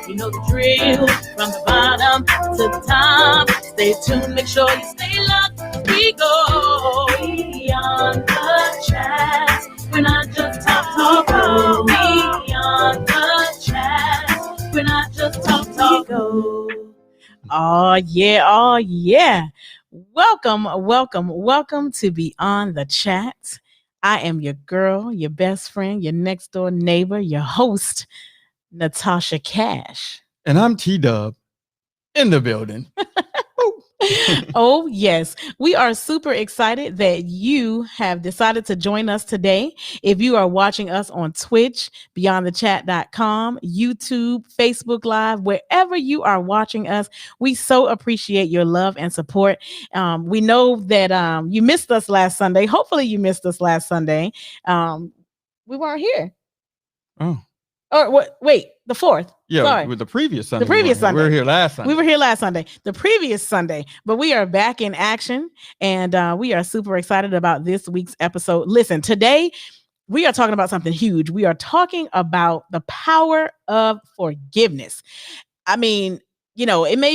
You know the drill. From the bottom to the top. Stay tuned, make sure you stay locked. We go beyond the chat. We're not just talk. Beyond the chat. We're not just talk. Oh yeah. Welcome to Beyond the Chat. I am your girl, your best friend, your next door neighbor, your host, Natasha Cash. And I'm T-Dub in the building. Oh, yes. We are super excited that you have decided to join us today. If you are watching us on Twitch, beyondthechat.com, YouTube, Facebook Live, wherever you are watching us, we so appreciate your love and support. We know that you missed us last Sunday. Hopefully you missed us last Sunday. We weren't here. Oh. Or what? Wait, the 4th. Yeah, sorry. With the previous Sunday. Sunday. We were here last Sunday. We were here last Sunday, the previous Sunday, but we are back in action, and we are super excited about this week's episode. Listen, today we are talking about something huge. We are talking about the power of forgiveness. I mean, you know, it may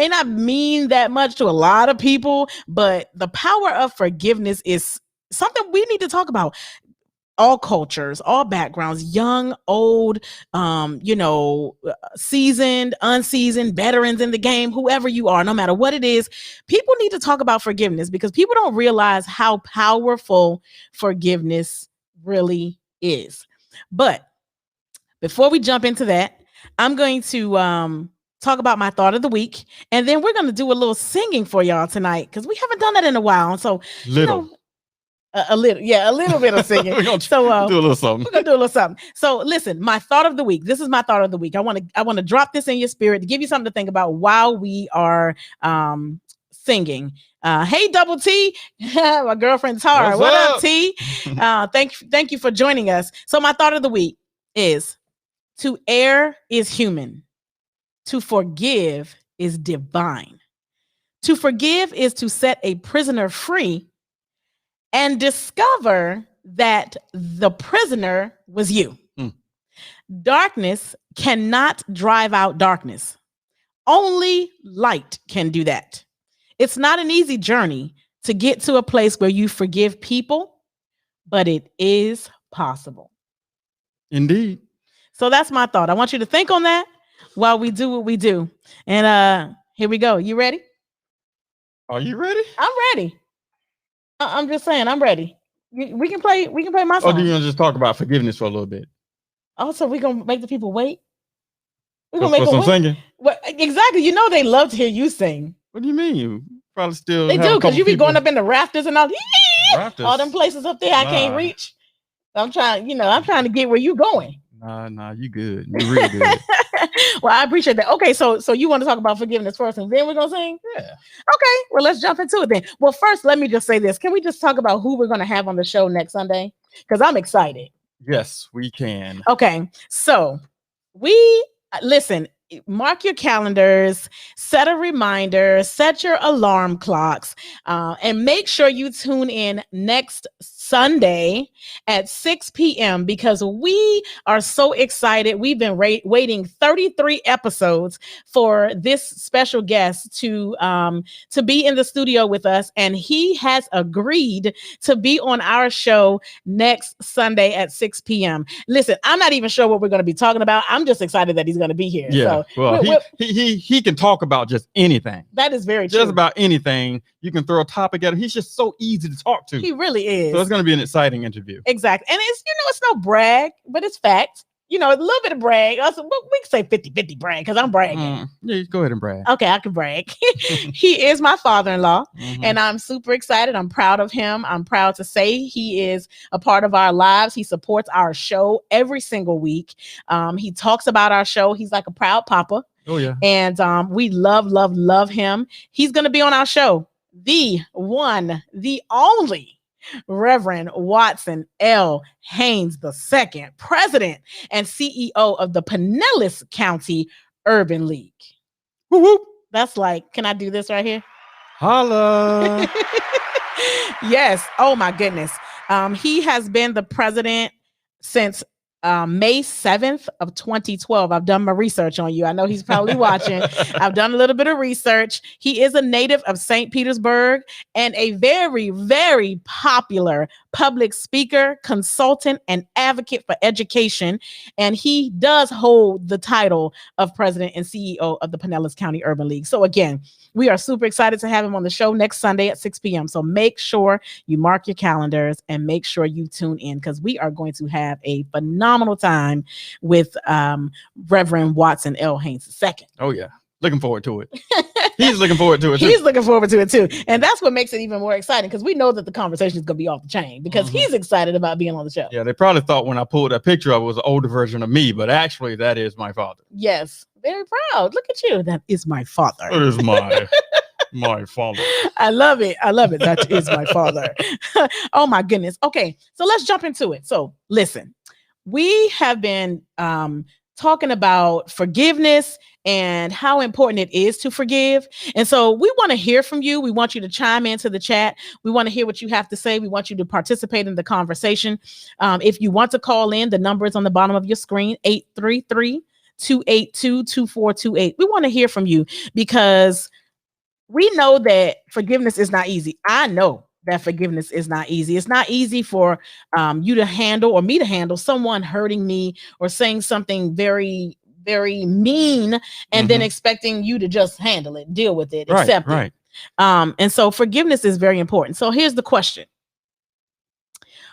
not mean that much to a lot of people, but the power of forgiveness is something we need to talk about. All cultures, all backgrounds, young, old, seasoned, unseasoned, veterans in the game, whoever you are, no matter what it is, people need to talk about forgiveness because people don't realize how powerful forgiveness really is. But before we jump into that, I'm going to talk about my thought of the week, and then we're going to do a little singing for y'all tonight because we haven't done that in a while. And so, a little bit of singing. We're gonna do a little something. We're gonna do a little something. So listen, my thought of the week. This is my thought of the week. I want to drop this in your spirit to give you something to think about while we are singing. Hey, Double T, my girlfriend Tara. What up, T? Thank you for joining us. So my thought of the week is: to err is human. To forgive is divine. To forgive is to set a prisoner free and discover that the prisoner was you. Darkness cannot drive out darkness. Only light can do that. It's not an easy journey to get to a place where you forgive people, but it is possible. Indeed. So that's my thought. I want you to think on that while we do what we do. And here we go. You ready? Are you ready? I'm ready. I'm just saying, I'm ready. We can play my song. Or do you want to just talk about forgiveness for a little bit? Oh, so we're going to make the people wait? We're going to make some singing? Well, exactly. You know they love to hear you sing. What do you mean? You probably still They do, because you be going up in the rafters and all them places up there I can't reach. I'm trying to get where you going. Nah, you good. You really good. Well, I appreciate that. Okay, so you want to talk about forgiveness first and then we're going to sing? Yeah. Okay, well, let's jump into it then. Well, first, let me just say this. Can we just talk about who we're going to have on the show next Because I'm excited. Yes, we can. Okay, so listen, mark your calendars, set a reminder, set your alarm clocks, and make sure you tune in next Sunday at 6 p.m. because we are so excited. We've been waiting 33 episodes for this special guest to be in the studio with us, and he has agreed to be on our show next Sunday at 6 p.m. Listen, I'm not even sure what we're going to be talking about. I'm just excited that he's going to be here. Yeah, so well, he can talk about just anything. That is very true. Just about anything. You can throw a topic at him. He's just so easy to talk to. He really is. So it's going to be an exciting interview. Exactly. And it's no brag, but it's fact. A little bit of brag. Also, we can say 50-50 brag because I'm bragging. Yeah, go ahead and brag. Okay, I can brag. He is my father-in-law, and I'm super excited. I'm proud of him. I'm proud to say he is a part of our lives. He supports our show every single week. He talks about our show. He's like a proud papa. Oh, yeah. And we love him. He's going to be on our show. The one, the only Reverend Watson L. Haynes II, President and CEO of the Pinellas County Urban League. Whoop, whoop. That's like, can I do this right here? Holla. Yes. Oh my goodness. He has been the president since May 7th of 2012. I've done my research on you. I know he's probably watching. I've done a little bit of research. He is a native of St. Petersburg and a very, very popular public speaker, consultant, and advocate for education. And he does hold the title of president and CEO of the Pinellas County Urban League. So again, we are super excited to have him on the show next Sunday at 6 p.m. So make sure you mark your calendars and make sure you tune in, because we are going to have a phenomenal time with Reverend Watson L. Haynes II. Oh, yeah. Looking forward to it. He's looking forward to it too. He's looking forward to it too. And that's what makes it even more exciting, because we know that the conversation is going to be off the chain because he's excited about being on the show. Yeah, they probably thought when I pulled that picture up, it was an older version of me, but actually that is my father. Yes. Very proud. Look at you. That is my father. That is my father. I love it. I love it. That is my father. Oh my goodness. Okay. So let's jump into it. So listen, we have been talking about forgiveness and how important it is to forgive. And so we want to hear from you. We want you to chime into the chat. We want to hear what you have to say. We want you to participate in the conversation. If you want to call in, the number is on the bottom of your screen, 833-282-2428. We want to hear from you because we know that forgiveness is not easy. I know that forgiveness is not easy. It's not easy for you to handle, or me to handle, someone hurting me or saying something very, very mean, and then expecting you to just handle it, deal with it, accept it. And so forgiveness is very important. So here's the question.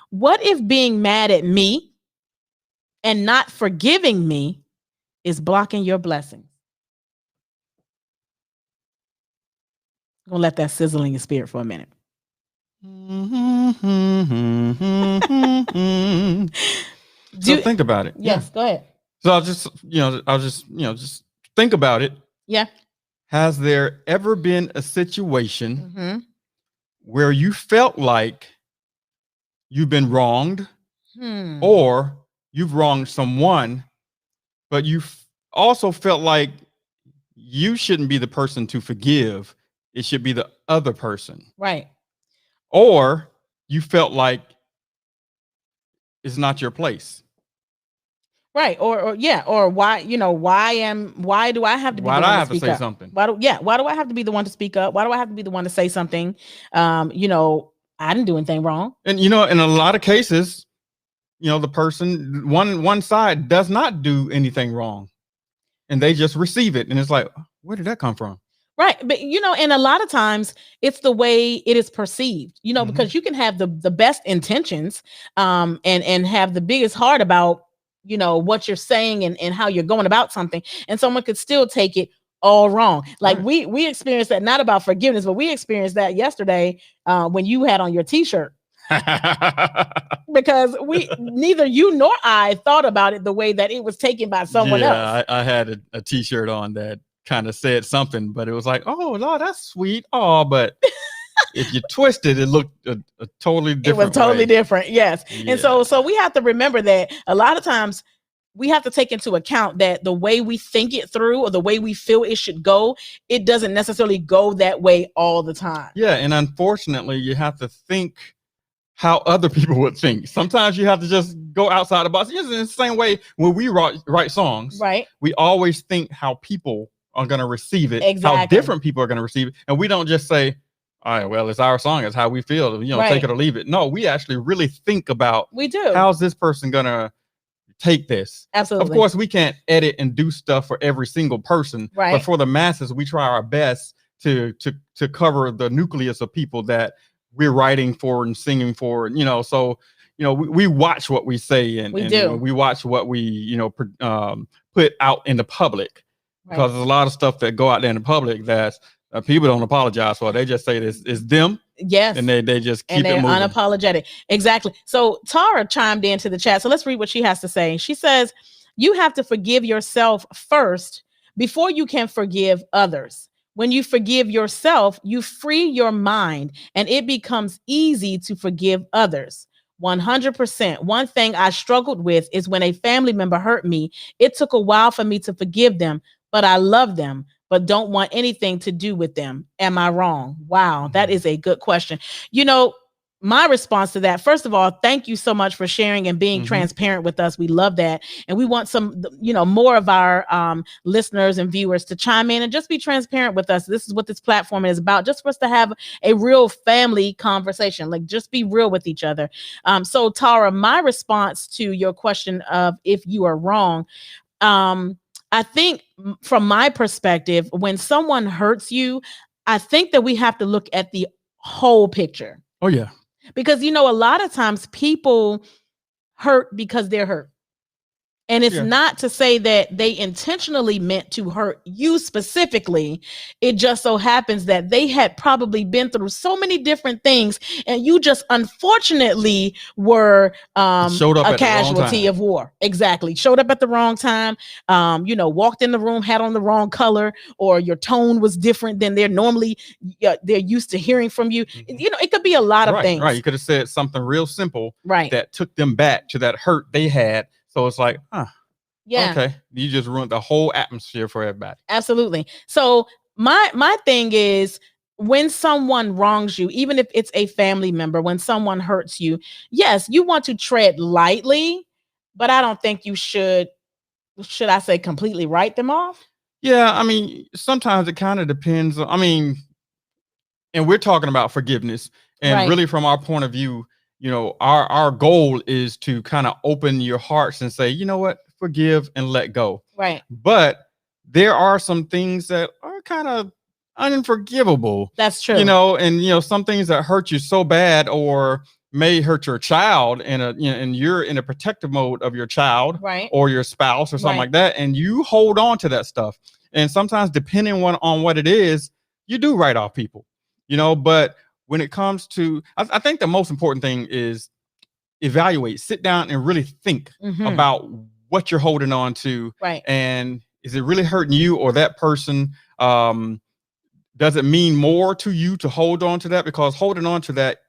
What if being mad at me and not forgiving me is blocking your blessings? I'm gonna let that sizzle in your spirit for a minute. So think about it. Yes, go ahead. So I'll just think about it. Yeah. Has there ever been a situation where you felt like you've been wronged, or you've wronged someone, but you also felt like you shouldn't be the person to forgive? It should be the other person. Right. Or you felt like it's not your place. Right. Or why, why do I have to be why the do one I have to to speak say up? something? Why do I have to be the one to speak up? Why do I have to be the one to say something? I didn't do anything wrong. And in a lot of cases, the person, one side does not do anything wrong, and they just receive it, and it's like, where did that come from? Right. But, and a lot of times it's the way it is perceived, because you can have the best intentions and have the biggest heart about, what you're saying and how you're going about something. And someone could still take it all wrong. Like we experienced that, not about forgiveness, but we experienced that yesterday when you had on your t-shirt. Because neither you nor I thought about it the way that it was taken by someone else. I had a t-shirt on that kind of said something, but it was like, oh Lord, that's sweet. Oh, but if you twist it, it looked a totally different. It was totally way. different. Yes. Yeah. And so we have to remember that a lot of times we have to take into account that the way we think it through, or the way we feel it should go, it doesn't necessarily go that way all the time. Yeah. And unfortunately, you have to think how other people would think. Sometimes you have to just go outside the box. It's in the same way when we write songs, right? We always think how people are going to receive it, exactly. How different people are going to receive it. And we don't just say, all right, well, it's our song, it's how we feel, right. Take it or leave it. No, we actually really think about, how's this person going to take this? Absolutely. Of course, we can't edit and do stuff for every single person, right. But for the masses, we try our best to cover the nucleus of people that we're writing for and singing for, so, we watch what we say, and we watch what we, put out in the public. Because there's a lot of stuff that go out there in the public that people don't apologize for. They just say this is them. Yes. And they just keep it moving. Unapologetic. Exactly. So Tara chimed into the chat. So let's read what she has to say. She says, you have to forgive yourself first before you can forgive others. When you forgive yourself, you free your mind and it becomes easy to forgive others. 100%. One thing I struggled with is when a family member hurt me, it took a while for me to forgive them, but I love them, but don't want anything to do with them. Am I wrong? Wow, that is a good question. my response to that, first of all, thank you so much for sharing and being transparent with us. We love that. And we want some, more of our listeners and viewers to chime in and just be transparent with us. This is what this platform is about, just for us to have a real family conversation, like just be real with each other. So Tara, my response to your question of if you are wrong, I think from my perspective, when someone hurts you, I think that we have to look at the whole picture. Oh, yeah. Because, a lot of times people hurt because they're hurt. And it's not to say that they intentionally meant to hurt you specifically. It just so happens that they had probably been through so many different things, and you just unfortunately were a casualty of war. Exactly. Showed up at the wrong time, walked in the room, had on the wrong color, or your tone was different than they're used to hearing from you. It could be a lot of things. Right. You could have said something real simple that took them back to that hurt they had. So it's like, okay, you just ruined the whole atmosphere for everybody. Absolutely. So my thing is, when someone wrongs you, even if it's a family member, when someone hurts you, yes, you want to tread lightly, but I don't think you should I say completely write them off? Yeah, I mean, sometimes it kind of depends. And we're talking about forgiveness, and really from our point of view, our goal is to kind of open your hearts and say, you know what, forgive and let go. Right. But there are some things that are kind of unforgivable. That's true. And some things that hurt you so bad or may hurt your child and you're in a protective mode of your child or your spouse or something like that. And you hold on to that stuff. And sometimes depending on what it is, you do write off people, but when it comes to, I think the most important thing is evaluate, sit down and really think about what you're holding on to. Right. And is it really hurting you or that person? Does it mean more to you to hold on to that? Because holding on to that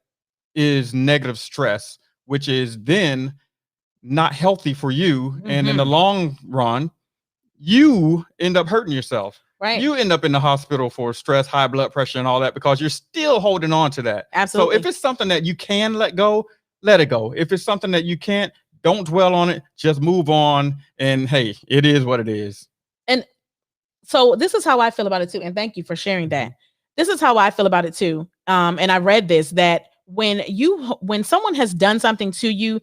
is negative stress, which is then not healthy for you. And in the long run, you end up hurting yourself. Right. You end up in the hospital for stress, high blood pressure, and all that because you're still holding on to that. Absolutely. So if it's something that you can let go, let it go. If it's something that you can't, don't dwell on it. Just move on. And hey, it is what it is. And so this is how I feel about it too. And thank you for sharing that. This is how I feel about it too. And I read this, that when someone has done something to you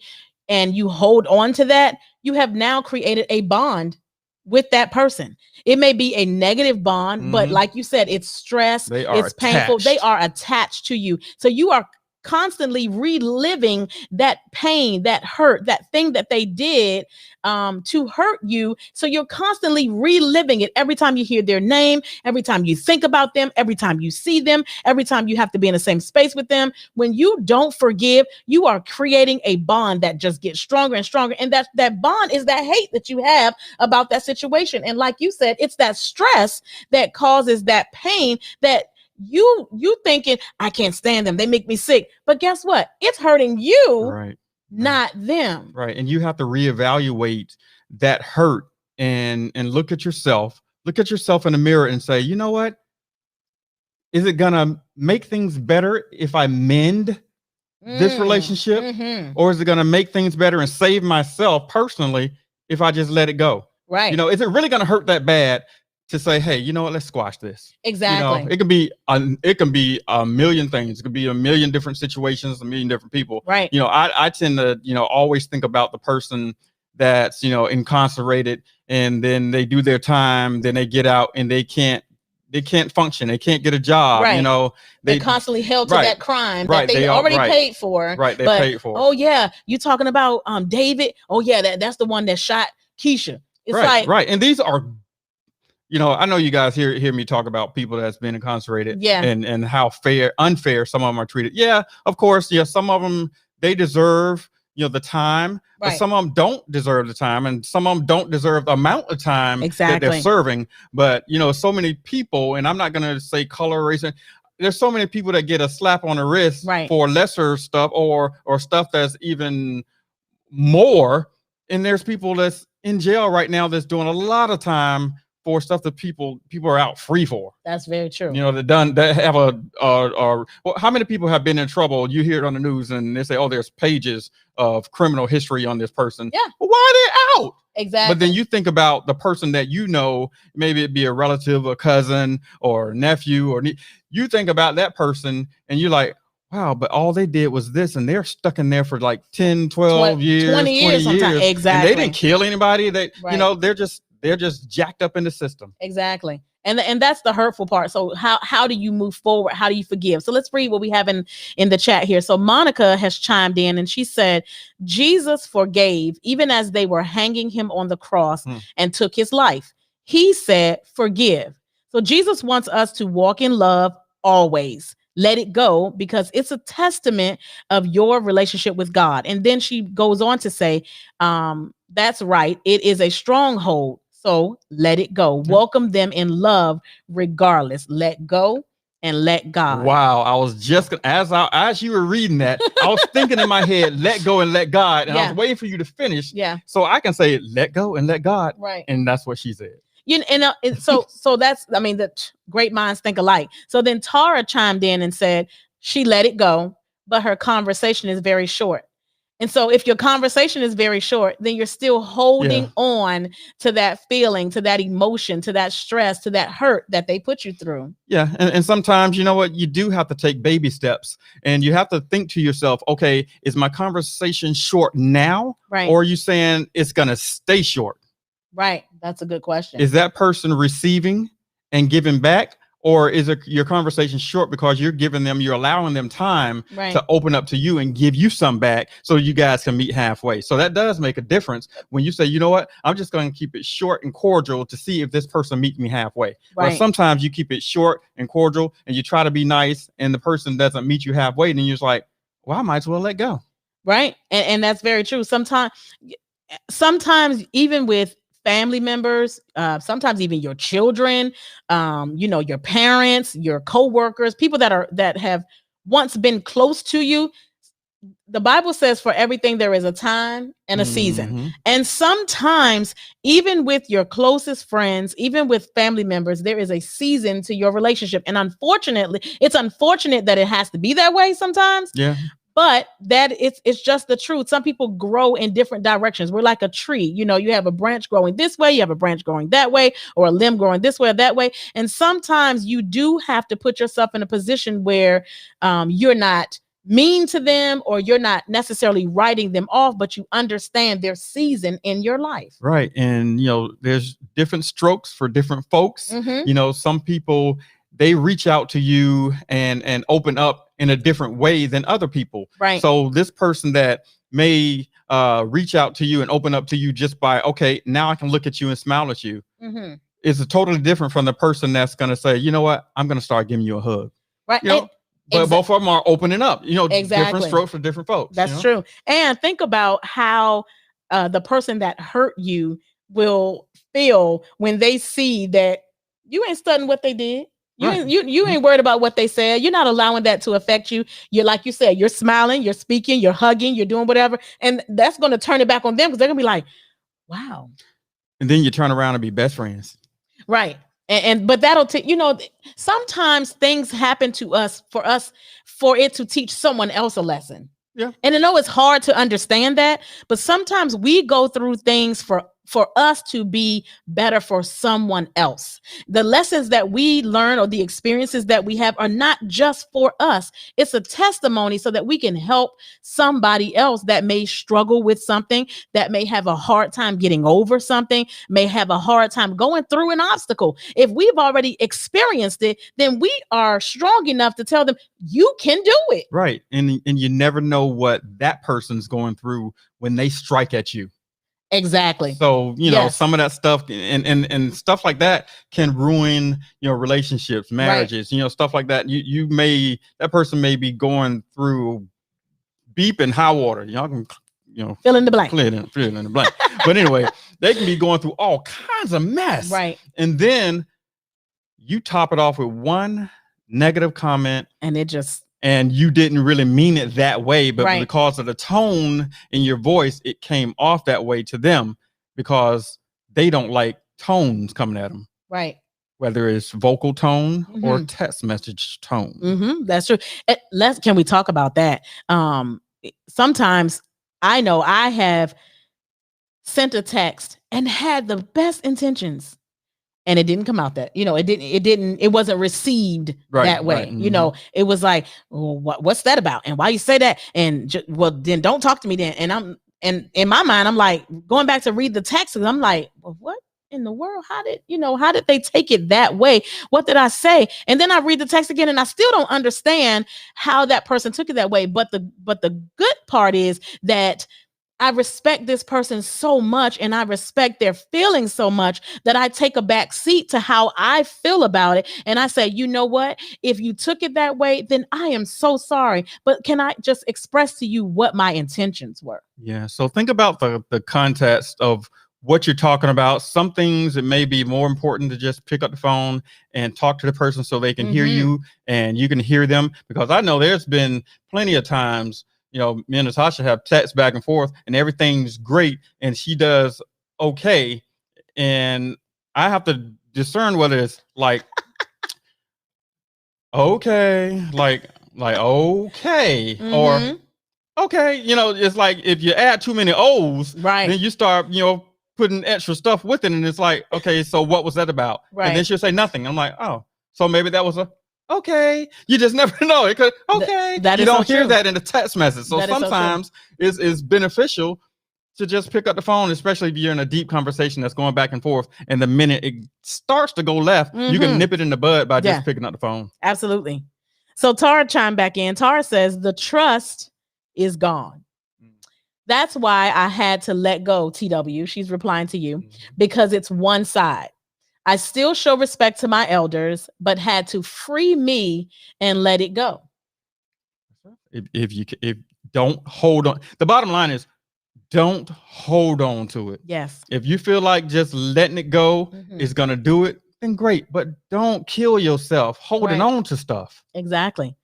and you hold on to that, you have now created a bond with that person. It may be a negative bond, but like you said, it's stress, it's painful. They are attached to you. So you are constantly reliving that pain, that hurt, that thing that they did to hurt you. So you're constantly reliving it every time you hear their name, every time you think about them, every time you see them, every time you have to be in the same space with them. When you don't forgive, you are creating a bond that just gets stronger and stronger. And that bond is that hate that you have about that situation. And like you said, it's that stress that causes that pain that you thinking, I can't stand them, they make me sick. But guess what? It's hurting you, not them. Right. And you have to reevaluate that hurt and look at yourself in the mirror and say, you know what? Is it gonna make things better if I mend this relationship? Or is it gonna make things better and save myself personally if I just let it go? Right. Is it really gonna hurt that bad to say, hey, you know what, let's squash this? Exactly. It can be a million things. It could be a million different situations, a million different people. Right. I tend to, always think about the person that's, incarcerated, and then they do their time, then they get out and they can't function. They can't get a job. Right. They're constantly held to that crime that they already paid for. Right. They paid for. Oh yeah. You talking about David? Oh yeah. That's the one that shot Keisha. It's right. And these are, I know you guys hear me talk about people that's been incarcerated, and how unfair some of them are treated. Yeah, of course. Yeah, some of them, they deserve, the time, but some of them don't deserve the time, and some of them don't deserve the amount of time that they're serving. But so many people, and I'm not going to say color, race. There's so many people that get a slap on the wrist for lesser stuff or stuff that's even more. And there's people that's in jail right now that's doing a lot of time for stuff that people are out free for. That's very true. You know, that have well, how many people have been in trouble? You hear it on the news and they say, oh, there's pages of criminal history on this person. Yeah. Well, why are they out? Exactly. But then you think about the person that you know, maybe it be a relative, a cousin, or nephew, or you think about that person and you're like, wow, but all they did was this, and they're stuck in there for like 10, 12 years, 20 years. Exactly. And they didn't kill anybody. They, right. You know, they're just jacked up in the system. Exactly. And that's the hurtful part. So how do you move forward? How do you forgive? So let's read what we have in the chat here. So Monica has chimed in and she said, Jesus forgave even as they were hanging him on the cross and took his life. He said, forgive. So Jesus wants us to walk in love always. Let it go, because it's a testament of your relationship with God. And then she goes on to say, that's right. It is a stronghold. So let it go. Welcome them in love regardless. Let go and let God. Wow. I was just as you were reading that, I was thinking in my head, let go and let God. And I was waiting for you to finish. Yeah. So I can say, let go and let God. Right. And that's what she said. You know, and so that's, I mean, the great minds think alike. So then Tara chimed in and said she let it go, but her conversation is very short. And so if your conversation is very short, then you're still holding on to that feeling, to that emotion, to that stress, to that hurt that they put you through. Yeah. And sometimes, you know what, you do have to take baby steps, and you have to think to yourself, okay, is my conversation short now? Right. Or are you saying it's going to stay short? Right. That's a good question. Is that person receiving and giving back? Or is it your conversation short because you're allowing them time to open up to you and give you some back so you guys can meet halfway? So that does make a difference when you say, you know what, I'm just going to keep it short and cordial to see if this person meets me halfway. Right. Or sometimes you keep it short and cordial and you try to be nice and the person doesn't meet you halfway. And you're just like, well, I might as well let go. Right. And that's very true. Sometimes even with family members, sometimes even your children, you know, your parents, your co-workers, people that have once been close to you. The Bible says for everything there is a time and a season. And sometimes even with your closest friends, even with family members, there is a season to your relationship. And unfortunately, it's unfortunate that it has to be that way sometimes. Yeah. But that it's just the truth. Some people grow in different directions. We're like a tree. You know, you have a branch growing this way, you have a branch growing that way, or a limb growing this way or that way. And sometimes you do have to put yourself in a position where you're not mean to them, or you're not necessarily writing them off, but you understand their season in your life. Right. And, you know, there's different strokes for different folks. You know, some people, they reach out to you and open up in a different way than other people. Right. So this person that may reach out to you and open up to you just by, okay, now I can look at you and smile at you. It's totally different from the person that's going to say, you know what, I'm going to start giving you a hug. Right. You know, but both of them are opening up, you know, different strokes for different folks. That's true. And think about how the person that hurt you will feel when they see that you ain't studying what they did. You ain't worried about what they said. You're not allowing that to affect you. You're, like you said, you're smiling, you're speaking, you're hugging, you're doing whatever. And that's going to turn it back on them, because they're going to be like, wow. And then you turn around and be best friends. Right. But that'll take, you know, sometimes things happen to us for it to teach someone else a lesson. Yeah. And I know it's hard to understand that, but sometimes we go through things for us to be better for someone else. The lessons that we learn or the experiences that we have are not just for us. It's a testimony so that we can help somebody else that may struggle with something, that may have a hard time getting over something, may have a hard time going through an obstacle. If we've already experienced it, then we are strong enough to tell them, you can do it. Right. And you never know what that person's going through when they strike at you. Exactly. So, you know, some of that stuff and stuff like that can ruin, you know, relationships, marriages, you know, stuff like that. That person may be going through deep and high water. Y'all can, you know, fill in the blank. Fill in the blank. But anyway, they can be going through all kinds of mess. Right. And then you top it off with one negative comment. And you didn't really mean it that way, but because of the tone in your voice, it came off that way to them because they don't like tones coming at them. Right. Whether it's vocal tone or text message tone. That's true. Can we talk about that? Sometimes I know I have sent a text and had the best intentions, and it didn't come out that, it wasn't received that way. Right. It was like, well, what's that about? And why you say that? And well, then don't talk to me then. And in my mind, I'm like going back to read the text, and I'm like, well, what in the world? How did they take it that way? What did I say? And then I read the text again, and I still don't understand how that person took it that way. But the good part is that I respect this person so much, and I respect their feelings so much that I take a back seat to how I feel about it. And I say, you know what? If you took it that way, then I am so sorry. But can I just express to you what my intentions were? Yeah. So think about the context of what you're talking about. Some things it may be more important to just pick up the phone and talk to the person so they can hear you and you can hear them. Because I know there's been plenty of times, me and Natasha have texts back and forth and everything's great and she does okay. And I have to discern whether it's like, okay, like okay, or okay, it's like if you add too many O's, right, then you start, putting extra stuff with it, and it's like, okay, so what was that about? Right. And then she'll say nothing. I'm like, oh, so maybe that was okay. You just never know. It could, okay. That you is don't so hear true. that in the text message. So sometimes it's beneficial to just pick up the phone, especially if you're in a deep conversation that's going back and forth. And the minute it starts to go left, you can nip it in the bud by just picking up the phone. Absolutely. So Tara chimed back in. Tara says the trust is gone. That's why I had to let go, TW. She's replying to you because it's one side. I still show respect to my elders, but had to free me and let it go. If don't hold on. The bottom line is don't hold on to it. Yes. If you feel like just letting it go is going to do it, then great. But don't kill yourself holding on to stuff. Exactly.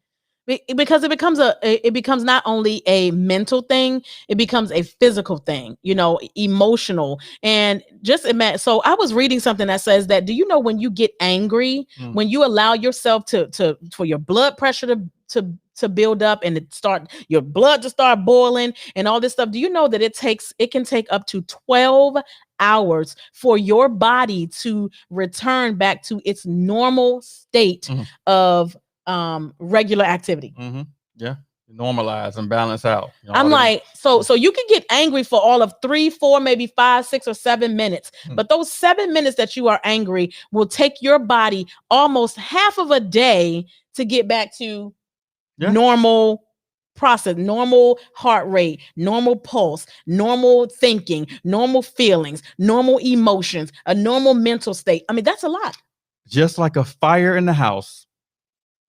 Because it becomes not only a mental thing, it becomes a physical thing, emotional. And just imagine. So I was reading something that says that, do you know when you get angry, when you allow yourself for your blood pressure to build up and your blood to start boiling and all this stuff, do you know that it can take up to 12 hours for your body to return back to its normal state of regular activity? Yeah, normalize and balance out. I'm like, so you can get angry for all of 3, 4, maybe 5, 6, or 7 minutes, but those 7 minutes that you are angry will take your body almost half of a day to get back to normal process, normal heart rate, normal pulse, normal thinking, normal feelings, normal emotions, a normal mental state. I mean, that's a lot. Just like a fire in the house.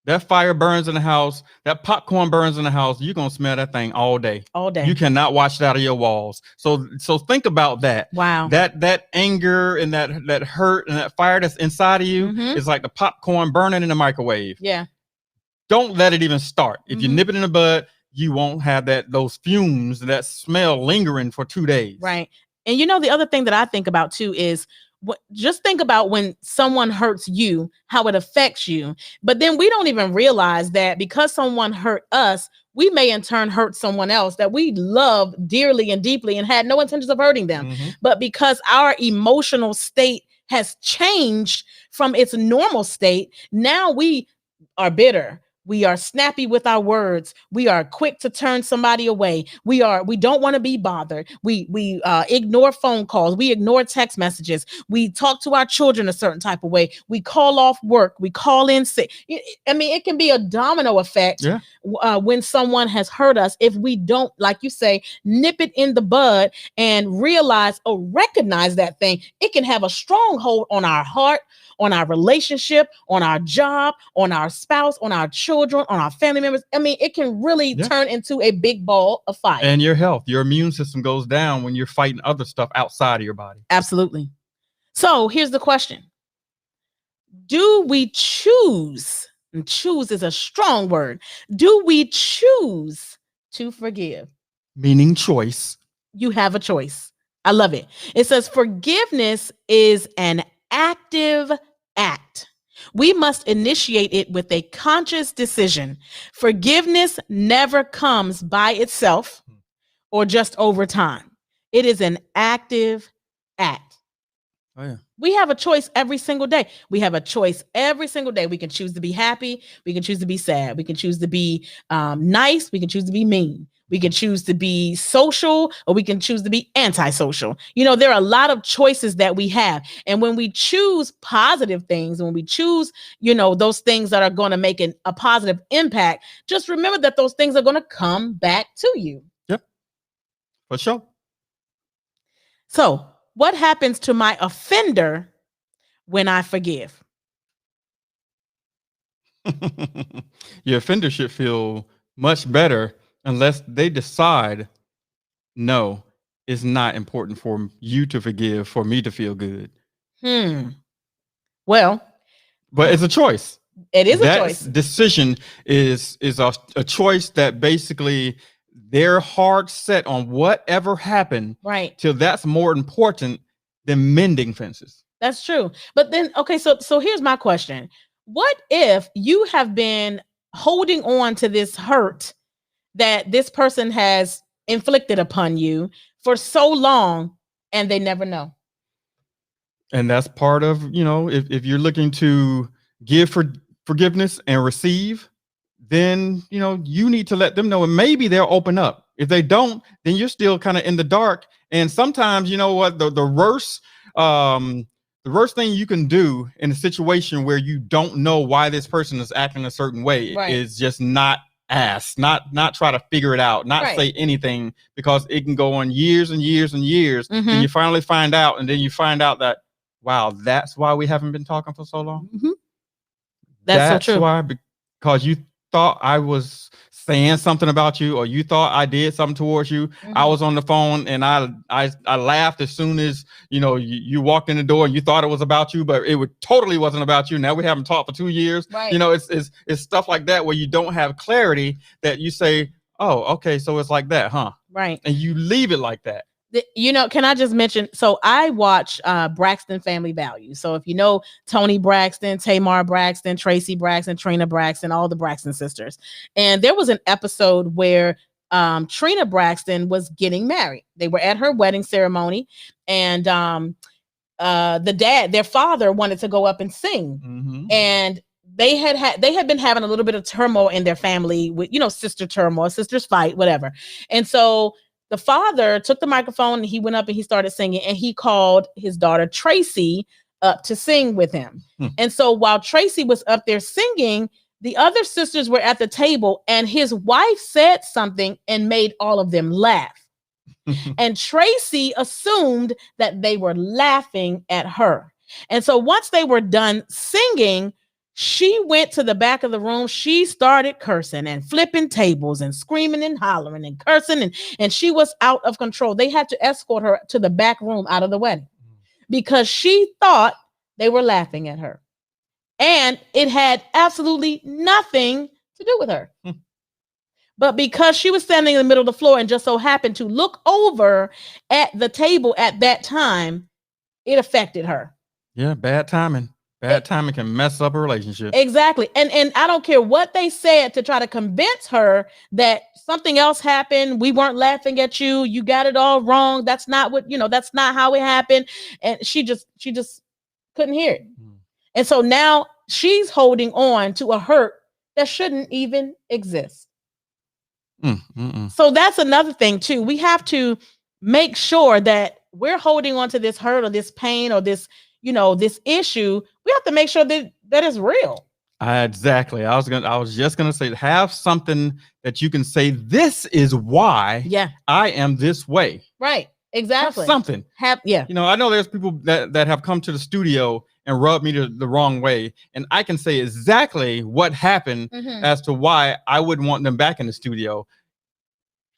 That fire burns in the house. That popcorn burns in the house. You're going to smell that thing all day. All day. You cannot wash it out of your walls. So think about that. Wow. That anger and that hurt and that fire that's inside of you is like the popcorn burning in the microwave. Yeah. Don't let it even start. If you nip it in the bud, you won't have those fumes, that smell lingering for 2 days. Right. And the other thing that I think about too is, just think about when someone hurts you, how it affects you. But then we don't even realize that because someone hurt us, we may in turn hurt someone else that we love dearly and deeply and had no intentions of hurting them. But because our emotional state has changed from its normal state, now we are bitter. We are snappy with our words. We are quick to turn somebody away. We don't want to be bothered. We ignore phone calls. We ignore text messages. We talk to our children a certain type of way. We call off work. We call in sick. I mean, it can be a domino effect when someone has hurt us if we don't, like you say, nip it in the bud and recognize that thing. It can have a stronghold on our heart, on our relationship, on our job, on our spouse, on our children, on our family members. I mean, it can really turn into a big ball of fire. And your health, your immune system goes down when you're fighting other stuff outside of your body. Absolutely. So here's the question. Do we choose, and choose is a strong word, do we choose to forgive? Meaning choice. You have a choice. I love it. It says forgiveness is an active act. We must initiate it with a conscious decision. Forgiveness never comes by itself or just over time. It is an active act. Oh, yeah. We have a choice every single day. We have a choice every single day. We can choose to be happy. We can choose to be sad. We can choose to be nice. We can choose to be mean. We can choose to be social, or we can choose to be antisocial. You know, there are a lot of choices that we have. And when we choose positive things, when we choose, you know, those things that are going to make a positive impact, just remember that those things are going to come back to you. Yep. For sure. So, what happens to my offender when I forgive? Your offender should feel much better unless they decide, no, it's not important for you to forgive, for me to feel good. Well, but it's a choice. It is a choice. Decision is a choice that basically they're hard set on whatever happened, right? Till that's more important than mending fences. That's true. But then, okay, so here's my question. What if you have been holding on to this hurt that this person has inflicted upon you for so long and they never know? And that's part of, you know, if you're looking to give forgiveness and receive, then, you know, you need to let them know, and maybe they'll open up. If they don't, then you're still kind of in the dark. And sometimes, you know what, the worst thing you can do in a situation where you don't know why this person is acting a certain way, right, is just not ask, not try to figure it out, not right, say anything, because it can go on years and years and years. Mm-hmm. And you finally find out, and then you find out that, wow, that's why we haven't been talking for so long. Mm-hmm. That's so true. Why, because you thought I was saying something about you, or you thought I did something towards you. Mm-hmm. I was on the phone and I laughed as soon as, you know, you walked in the door and you thought it was about you, but it totally wasn't about you. Now we haven't talked for 2 years. Right. You know, it's stuff like that where you don't have clarity, that you say, oh, okay, so it's like that, huh? Right. And you leave it like that. You know, can I just mention, so I watch Braxton Family Values. So if you know Toni Braxton, Tamar Braxton, Tracy Braxton, Trina Braxton, all the Braxton sisters. And there was an episode where Trina Braxton was getting married. They were at her wedding ceremony, and their father wanted to go up and sing. Mm-hmm. And they had been having a little bit of turmoil in their family with, you know, sister turmoil, sisters fight, whatever. And so the father took the microphone and he went up and he started singing, and he called his daughter Tracy up to sing with him. And so while Tracy was up there singing, the other sisters were at the table, and his wife said something and made all of them laugh. And Tracy assumed that they were laughing at her. And so once they were done singing, she went to the back of the room. She started cursing and flipping tables and screaming and hollering and cursing. And she was out of control. They had to escort her to the back room out of the wedding because she thought they were laughing at her. And it had absolutely nothing to do with her. But because she was standing in the middle of the floor and just so happened to look over at the table at that time, it affected her. Yeah, bad timing. Bad timing can mess up a relationship. Exactly. And I don't care what they said to try to convince her that something else happened. We weren't laughing at you. You got it all wrong. That's not what, you know, that's not how it happened. And she just couldn't hear it. And so now she's holding on to a hurt that shouldn't even exist. So that's another thing too. We have to make sure that we're holding on to this hurt or this pain or this, you know, this issue. We have to make sure that it's real. Exactly. I was just gonna say, have something that you can say, this is why I am this way. Right. Exactly. Have something. You know, I know there's people that have come to the studio and rubbed me the wrong way, and I can say exactly what happened as to why I wouldn't want them back in the studio.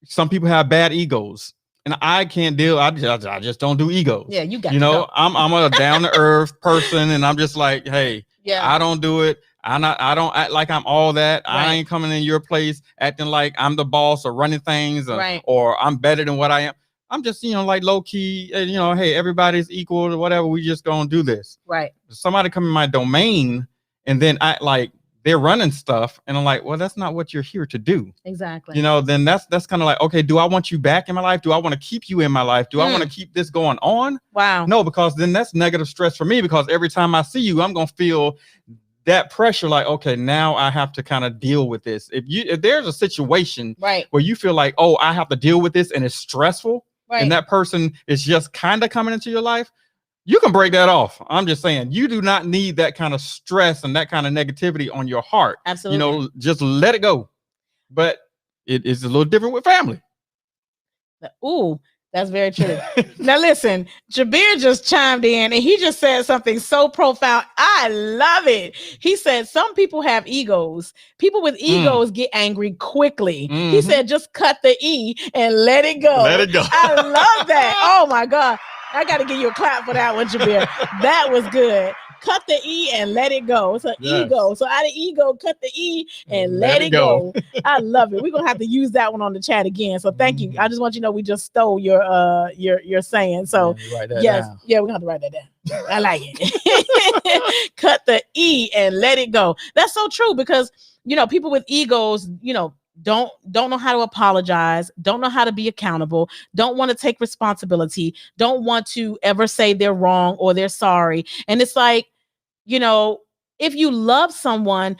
Some people have bad egos, and I can't deal. I just don't do egos. Yeah, you got. You know, I'm a down to earth person, and I'm just like, hey, I don't do it. I don't act like I'm all that. Right. I ain't coming in your place acting like I'm the boss or running things, or I'm better than what I am. I'm just, like low key, hey, everybody's equal or whatever. We just gonna do this. Right. Somebody come in my domain and then they're running stuff, and I'm like, well, that's not what you're here to do. Exactly. Then that's kind of like, okay, do I want you back in my life? Do I want to keep you in my life? Do I want to keep this going on? Wow. No, because then that's negative stress for me, because every time I see you, I'm going to feel that pressure, like, okay, now I have to kind of deal with this. If there's a situation right. where you feel like, oh, I have to deal with this and it's stressful, right. and that person is just kind of coming into your life, you can break that off. I'm just saying, you do not need that kind of stress and that kind of negativity on your heart. Absolutely. Just let it go. But it is a little different with family. Ooh, that's very true. Now listen, Jabir just chimed in and he just said something so profound. I love it. He said, some people have egos. People with egos get angry quickly. Mm-hmm. He said, just cut the E and let it go. Let it go. I love that. Oh my God. I got to give you a clap for that one, Jabir. That was good. Cut the E and let it go. It's an ego. So out of ego, cut the E and let it go. I love it. We're going to have to use that one on the chat again. So thank you. I just want you to know we just stole your saying. So yes, down. Yeah, we're going to have to write that down. I like it. Cut the E and let it go. That's so true, because, people with egos, don't know how to apologize, don't know how to be accountable, don't want to take responsibility, don't want to ever say they're wrong or they're sorry. And it's like, if you love someone,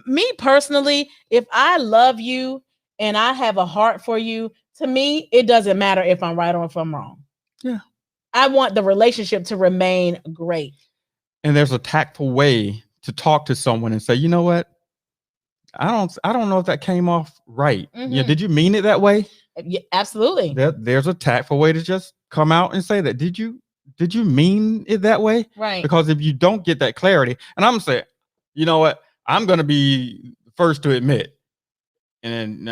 me personally, if I love you and I have a heart for you, to me, it doesn't matter if I'm right or if I'm wrong. Yeah. I want the relationship to remain great. And there's a tactful way to talk to someone and say, you know what? I don't know if that came off right. Mm-hmm. Yeah, did you mean it that way? Yeah, absolutely. There's a tactful way to just come out and say that. Did you mean it that way? Right. Because if you don't get that clarity, and I'm saying, you know what? I'm going to be first to admit, and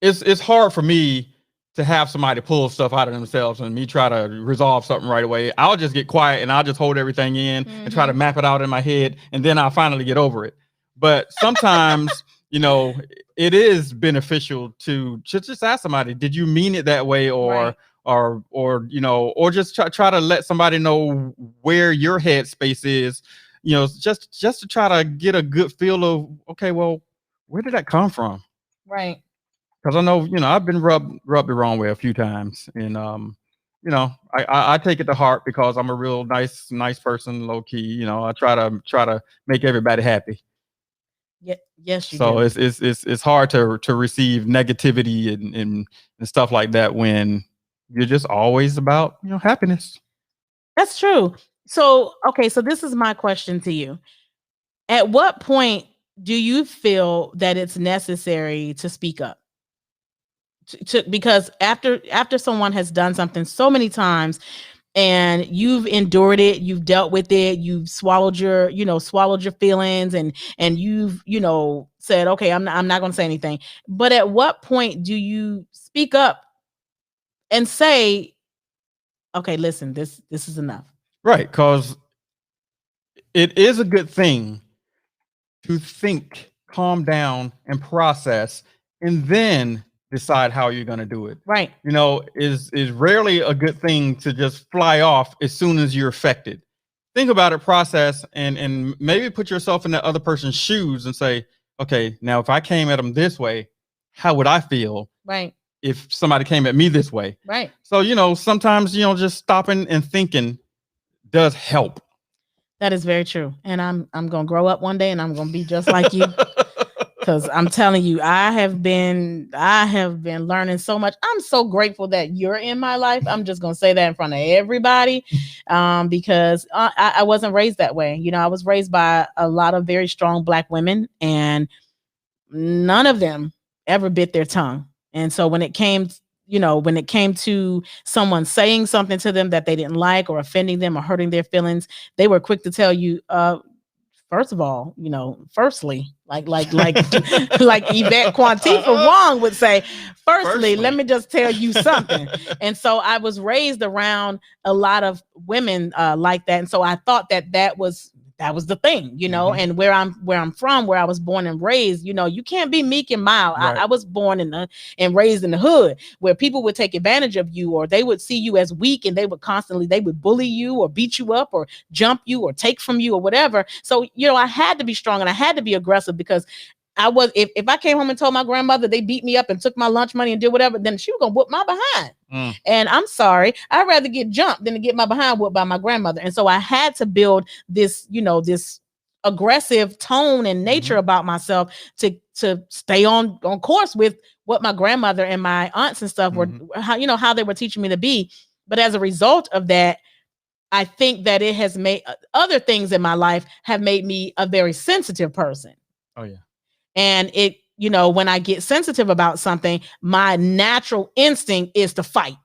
it's hard for me to have somebody pull stuff out of themselves and me try to resolve something right away. I'll just get quiet and I'll just hold everything in and try to map it out in my head, and then I'll finally get over it. But sometimes, it is beneficial to just ask somebody, did you mean it that way? Or just try to let somebody know where your headspace is, just to try to get a good feel of, okay, well, where did that come from? Right. Because I know, I've been rubbed the wrong way a few times. And, I take it to heart because I'm a real nice person, low key. I try to make everybody happy. Yeah, yes, you so do. It's hard to receive negativity and stuff like that when you're just always about happiness. That's true. So okay, so this is my question to you. At what point do you feel that it's necessary to speak up? Because after someone has done something so many times, and you've endured it, you've dealt with it, you've swallowed your feelings, and you've, said, okay, I'm not going to say anything. But at what point do you speak up and say, okay, listen, this is enough? Right. Because it is a good thing to think, calm down, and process, and then decide how you're going to do it. Right. Is rarely a good thing to just fly off as soon as you're affected. Think about it, process, and maybe put yourself in the other person's shoes and say, okay, now if I came at them this way, how would I feel? Right. If somebody came at me this way. Right. So, sometimes, just stopping and thinking does help. That is very true. And I'm going to grow up one day and I'm going to be just like you. Because I'm telling you, I have been learning so much. I'm so grateful that you're in my life. I'm just going to say that in front of everybody, because I wasn't raised that way. I was raised by a lot of very strong Black women, and none of them ever bit their tongue. And so when it came to someone saying something to them that they didn't like, or offending them or hurting their feelings, they were quick to tell you, first of all, firstly, like Yvette Quantifa Wong would say, firstly, let me just tell you something. And so I was raised around a lot of women like that. And so I thought that was that was the thing, you know, and where I'm from, where I was born and raised, you know, you can't be meek and mild. Right. I was born and raised in the hood where people would take advantage of you, or they would see you as weak, and they would bully you or beat you up or jump you or take from you or whatever. So, you know, I had to be strong and I had to be aggressive, because if I came home and told my grandmother they beat me up and took my lunch money and did whatever, then she was gonna whoop my behind. And I'm sorry, I'd rather get jumped than to get my behind whooped by my grandmother. And so I had to build this, you know, this aggressive tone and nature about myself to stay on course with what my grandmother and my aunts and stuff were, how they were teaching me to be. But as a result of that, I think that it has made other things in my life have made me a very sensitive person. Oh yeah. And it, you know, when I get sensitive about something, my natural instinct is to fight.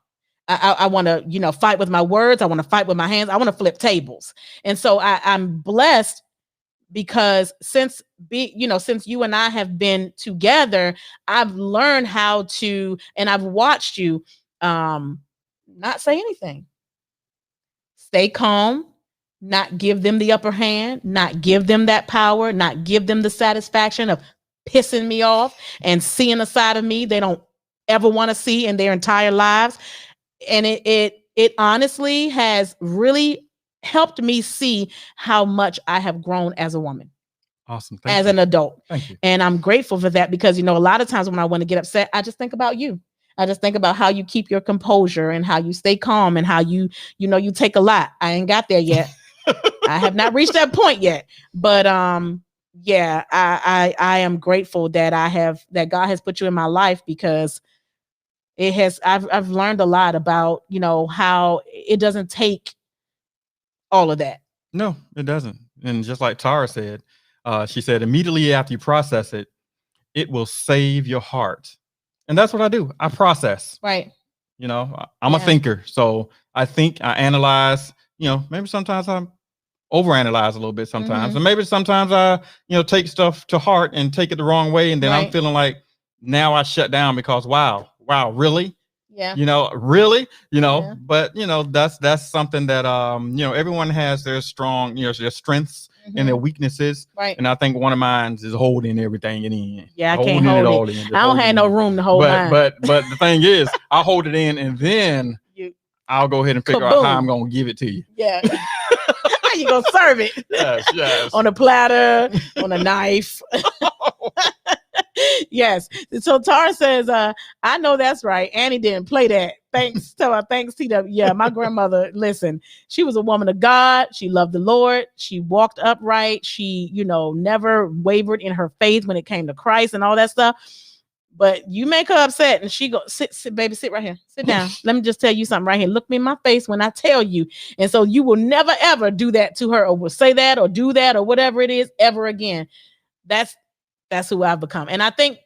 I want to, you know, fight with my words. I want to fight with my hands. I want to flip tables. And so I'm blessed, because since you and I have been together, I've learned how to, and I've watched you not say anything, stay calm, not give them the upper hand, not give them that power, not give them the satisfaction of pissing me off and seeing a side of me they don't ever want to see in their entire lives. And it honestly has really helped me see how much I have grown as a woman. Awesome. As an adult. Thank you. And I'm grateful for that, because, you know, a lot of times when I want to get upset, I just think about you. I just think about how you keep your composure and how you stay calm and how you take a lot. I ain't got there yet. I have not reached that point yet, but yeah, I am grateful that that God has put you in my life, because I've learned a lot about, you know, how it doesn't take all of that. No, it doesn't. And just like Tara said, she said, immediately after you process it, it will save your heart. And that's what I do. I process. Right. You know, I'm a thinker. So I think, I analyze, you know, maybe sometimes I'm overanalyze a little bit sometimes. And maybe sometimes I, you know, take stuff to heart and take it the wrong way. And then I'm feeling like now I shut down because wow, really? Yeah. You know, really, you know, but you know, that's something that, you know, everyone has their strong, you know, their strengths and their weaknesses. Right. And I think one of mine is holding everything in. Yeah, I can't hold it. I don't have no room to hold mine. But the thing is, I'll hold it in, and then I'll go ahead and figure out how I'm going to give it to you. Yeah. How you going to serve it? Yes. On a platter, on a knife. Yes. So Tara says, I know that's right. Annie didn't play that. Thanks, TW. Yeah, my grandmother, listen, she was a woman of God. She loved the Lord. She walked upright. She, you know, never wavered in her faith when it came to Christ and all that stuff. But you make her upset and she go, sit, baby, sit right here. Sit down. Let me just tell you something right here. Look me in my face when I tell you. And so you will never, ever do that to her, or will say that or do that or whatever it is ever again. That's who I've become. And I think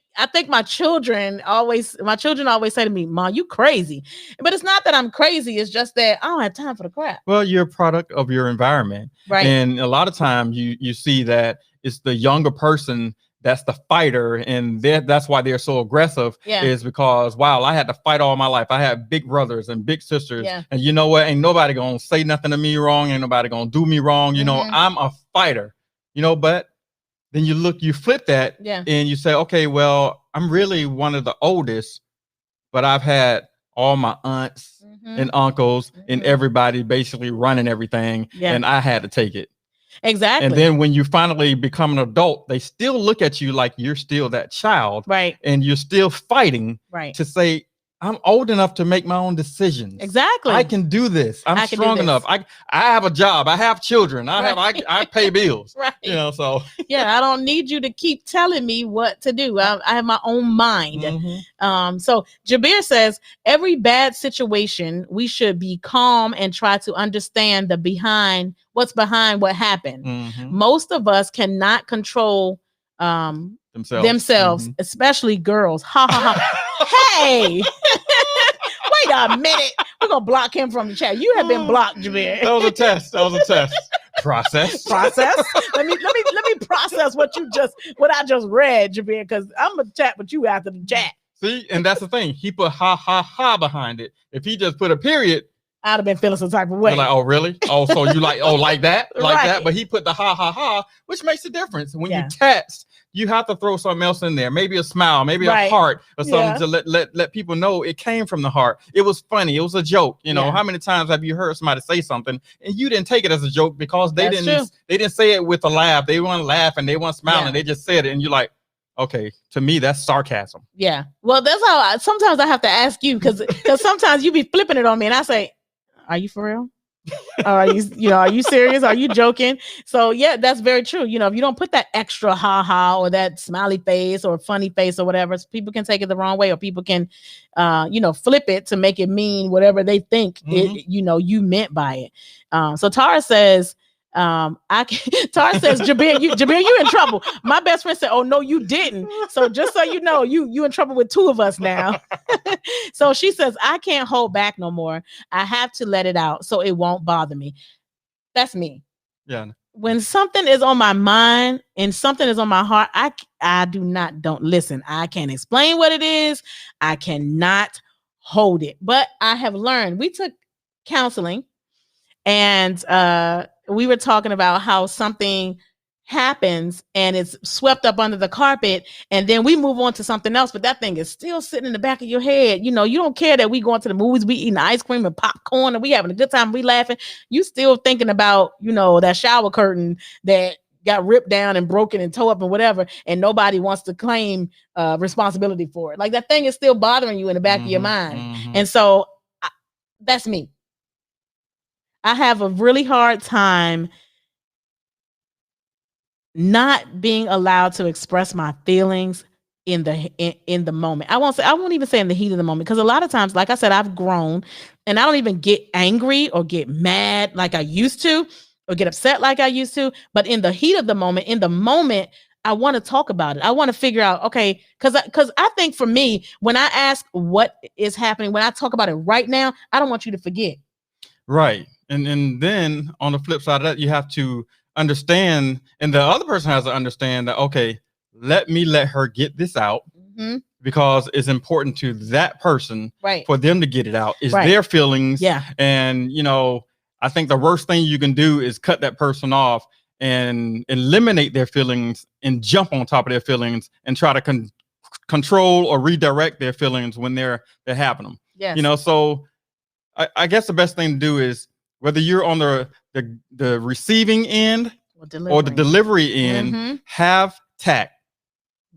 my children always say to me, Mom, you crazy. But it's not that I'm crazy. It's just that I don't have time for the crap. Well, you're a product of your environment. Right. And a lot of times you see that it's the younger person that's the fighter, and that's why they're so aggressive. Is because, wow, I had to fight all my life. I had big brothers and big sisters. And you know what? Ain't nobody gonna say nothing to me wrong. Ain't nobody gonna do me wrong. You know, I'm a fighter, you know, but then you flip that and you say, okay, well, I'm really one of the oldest, but I've had all my aunts and uncles and everybody basically running everything. And I had to take it. Exactly. And then when you finally become an adult, they still look at you like you're still that child. Right. And you're still fighting to say, I'm old enough to make my own decisions. Exactly. I can do this. I'm strong enough. I have a job. I have children. I pay bills. Right. You know, so I don't need you to keep telling me what to do. I have my own mind. So Jabir says, every bad situation, we should be calm and try to understand what's behind what happened. Most of us cannot control themselves, especially girls. Ha ha ha. Hey, wait a minute. We're gonna block him from the chat. You have been blocked, Jabir. That was a test. Process. Let me process what I just read, Jabir, because I'm gonna chat with you after the chat. See, and that's the thing. He put ha ha ha behind it. If he just put a period, I'd have been feeling some type of way. You're like, oh, really? Oh, so you like, like that? Like right. that? But he put the ha, ha, ha, which makes a difference. When you text, you have to throw something else in there. Maybe a smile, maybe a heart or something to let people know it came from the heart. It was funny. It was a joke. You know, how many times have you heard somebody say something and you didn't take it as a joke because they didn't say it with a laugh. They weren't laughing. They weren't smiling. They just said it. And you're like, okay, to me, that's sarcasm. Yeah. Well, that's how sometimes I have to ask you because sometimes you be flipping it on me and I say, are you for real? Are you serious? Are you joking? So yeah, that's very true. You know, if you don't put that extra ha or smiley face or funny face or whatever, people can take it the wrong way, or people can, flip it to make it mean whatever they think you meant by it. So Tara says, Tara says, Jabir, you in trouble. My best friend said, oh no, you didn't. So just so you know, you in trouble with two of us now. So she says, I can't hold back no more. I have to let it out so it won't bother me. That's me. Yeah. When something is on my mind and something is on my heart, don't listen. I can't explain what it is. I cannot hold it. But I have learned. We took counseling and we were talking about how something happens and it's swept up under the carpet and then we move on to something else, but that thing is still sitting in the back of your head. You know, you don't care that we going to the movies, we eating ice cream and popcorn and we having a good time, we laughing. You still thinking about, that shower curtain that got ripped down and broken and tore up and whatever, and nobody wants to claim responsibility for it. Like that thing is still bothering you in the back of your mind. And so that's me. I have a really hard time not being allowed to express my feelings in the moment. I won't even say in the heat of the moment, because a lot of times, like I said, I've grown and I don't even get angry or get mad like I used to or get upset like I used to. But in the heat of the moment, I want to talk about it. I want to figure out, okay, because I think for me, when I ask what is happening, when I talk about it right now, I don't want you to forget. Right. And then on the flip side of that, you have to understand, and the other person has to understand that, okay, let her get this out because it's important to that person for them to get it out. It's their feelings. Yeah. And, I think the worst thing you can do is cut that person off and eliminate their feelings and jump on top of their feelings and try to control or redirect their feelings when they're having them. Yes. So I guess the best thing to do is, whether you're on the receiving end or the delivery end, have tact.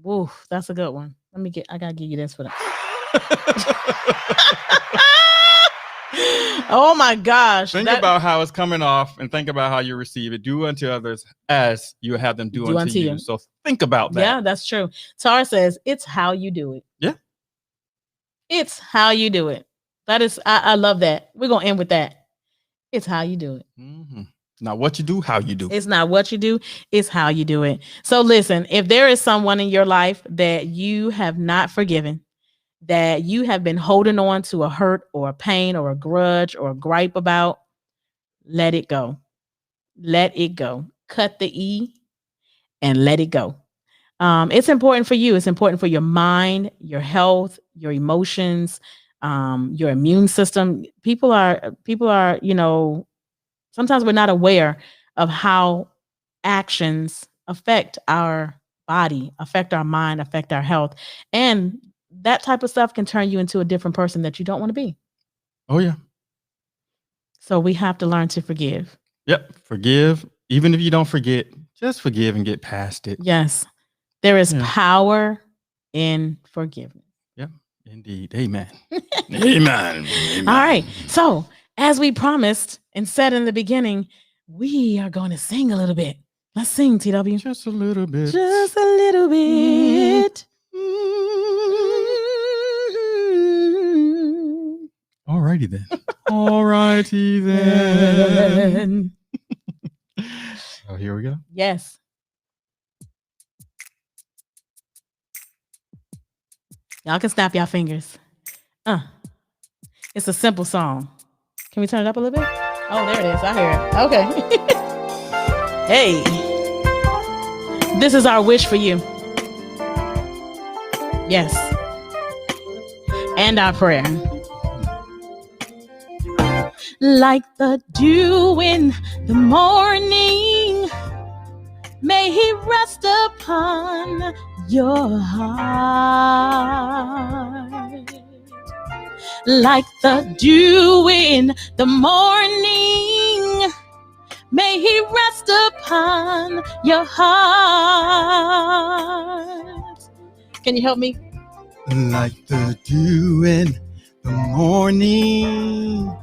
Woo, that's a good one. I gotta give you this for that. Oh my gosh. Think about how it's coming off and think about how you receive it. Do unto others as you have them do unto you. So think about that. Yeah, that's true. Tara says it's how you do it. Yeah. It's how you do it. That is, I love that. We're going to end with that. It's how you do it. Not what you do, how you do. It's not what you do, it's how you do it. So listen, if there is someone in your life that you have not forgiven, that you have been holding on to a hurt or a pain or a grudge or a gripe about, let it go. Let it go. Cut the E and let it go. It's important for you. It's important for your mind, your health, your emotions, your immune system. People are, sometimes we're not aware of how actions affect our body, affect our mind, affect our health. And that type of stuff can turn you into a different person that you don't want to be. Oh, yeah. So we have to learn to forgive. Yep. Forgive. Even if you don't forget, just forgive and get past it. Yes. There is power in forgiveness. Yep. Indeed. Amen. Amen. All right. So as we promised and said in the beginning, we are going to sing a little bit. Let's sing, TW. Just a little bit. Just a little bit. All righty then. All righty then. Oh, here we go. Yes. Y'all can snap y'all fingers. It's a simple song. Can we turn it up a little bit? Oh, there it is. I hear it. Okay. Hey. This is our wish for you. Yes. And our prayer. like the dew in the morning. May he rest upon your heart. Like the dew in the morning, may he rest upon your heart. Can you help me? Like the dew in the morning,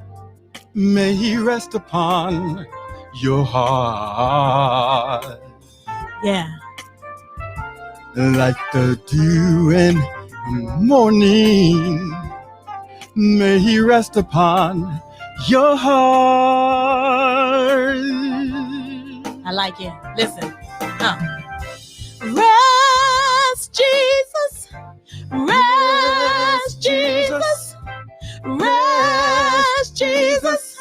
may he rest upon your heart. Yeah. Like the dew in the morning, may he rest upon your heart. I like it. Listen. Rest, Jesus. Rest, Jesus. Rest, Jesus.